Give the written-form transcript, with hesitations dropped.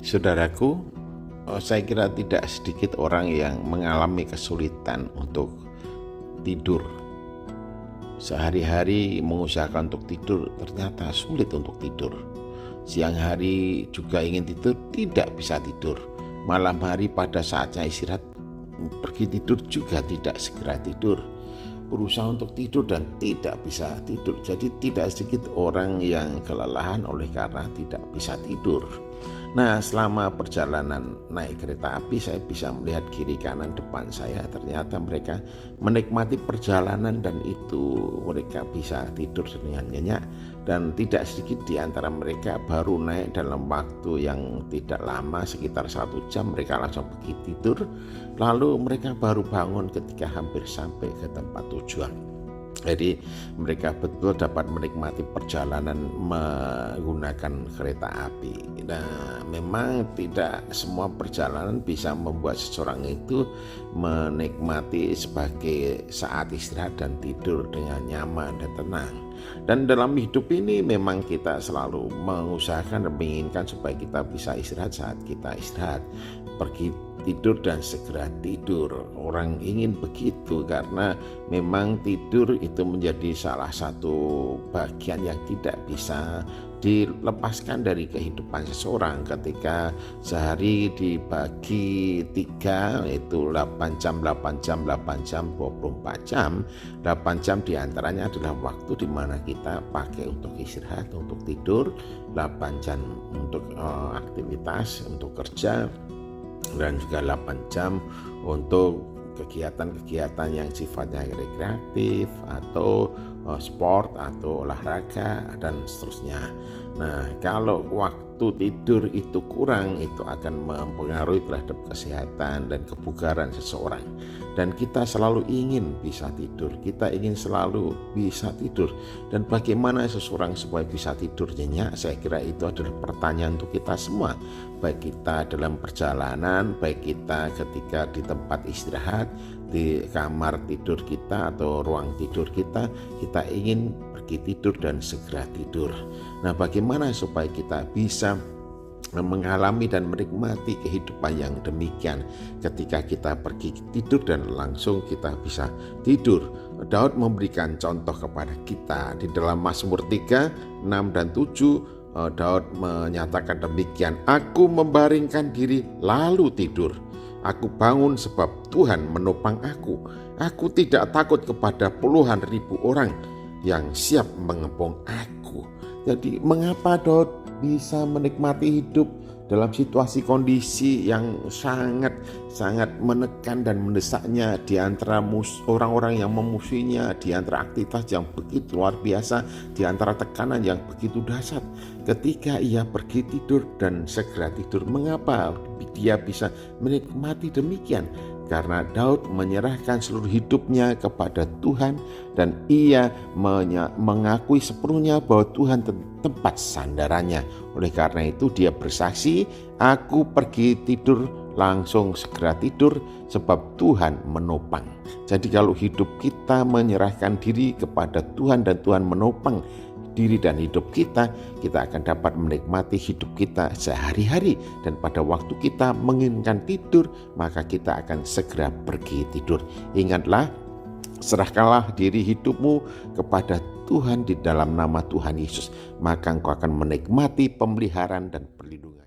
Saudaraku, saya kira tidak sedikit orang yang mengalami kesulitan untuk tidur. Sehari-hari mengusahakan untuk tidur, ternyata sulit untuk tidur. Siang hari juga ingin tidur, tidak bisa tidur. Malam hari pada saatnya istirahat, pergi tidur juga tidak segera tidur. Berusaha untuk tidur dan tidak bisa tidur. Jadi tidak sedikit orang yang kelelahan oleh karena tidak bisa tidur. Nah, selama perjalanan naik kereta api, saya bisa melihat kiri kanan depan saya. Ternyata mereka menikmati perjalanan dan itu mereka bisa tidur dengan nyenyak. Dan tidak sedikit di antara mereka baru naik dalam waktu yang tidak lama, sekitar 1 jam mereka langsung pergi tidur. Lalu mereka baru bangun ketika hampir sampai ke tempat tujuan. Jadi mereka betul dapat menikmati perjalanan menggunakan kereta api. Nah, memang tidak semua perjalanan bisa membuat seseorang itu menikmati sebagai saat istirahat dan tidur dengan nyaman dan tenang. Dan dalam hidup ini memang kita selalu mengusahakan dan menginginkan supaya kita bisa istirahat saat kita istirahat. Pergi tidur dan segera tidur. Orang ingin begitu karena memang tidur itu menjadi salah satu bagian yang tidak bisa dilepaskan dari kehidupan seseorang. Ketika sehari dibagi 3, itu 8 jam, 8 jam, 8 jam, 24 jam. 8 jam diantaranya adalah waktu di mana kita pakai untuk istirahat, untuk tidur. 8 jam untuk aktivitas, untuk kerja, dan juga 8 jam untuk kegiatan-kegiatan yang sifatnya rekreatif atau sport atau olahraga dan seterusnya. Nah, kalau waktu tidur itu kurang, itu akan mempengaruhi terhadap kesehatan dan kebugaran seseorang. Dan kita selalu ingin bisa tidur, kita ingin selalu bisa tidur. Dan bagaimana seseorang supaya bisa tidur nyenyak? Saya kira itu adalah pertanyaan untuk kita semua. Baik kita dalam perjalanan, baik kita ketika di tempat istirahat, di kamar tidur kita atau ruang tidur kita ingin pergi tidur dan segera tidur. Nah, bagaimana supaya kita bisa mengalami dan menikmati kehidupan yang demikian ketika kita pergi tidur dan langsung kita bisa tidur? Daud memberikan contoh kepada kita di dalam Mazmur 3, 6 dan 7. Daud menyatakan demikian, "Aku membaringkan diri lalu tidur. Aku bangun sebab Tuhan menopang aku. Aku tidak takut kepada puluhan ribu orang yang siap mengepung aku." Jadi mengapa Daud bisa menikmati hidup dalam situasi kondisi yang sangat menekan dan mendesaknya, di antara orang-orang yang memusuhinya, di antara aktivitas yang begitu luar biasa, di antara tekanan yang begitu dahsyat. Ketika ia pergi tidur dan segera tidur, mengapa dia bisa menikmati demikian? Karena Daud menyerahkan seluruh hidupnya kepada Tuhan dan ia mengakui sepenuhnya bahwa Tuhan tempat sandarannya. Oleh karena itu dia bersaksi, "Aku pergi tidur langsung segera tidur sebab Tuhan menopang." Jadi kalau hidup kita menyerahkan diri kepada Tuhan dan Tuhan menopang diri dan hidup kita akan dapat menikmati hidup kita sehari-hari. Dan pada waktu kita menginginkan tidur, maka kita akan segera pergi tidur. Ingatlah, serahkanlah diri hidupmu kepada Tuhan di dalam nama Tuhan Yesus, maka engkau akan menikmati pemeliharaan dan perlindungan.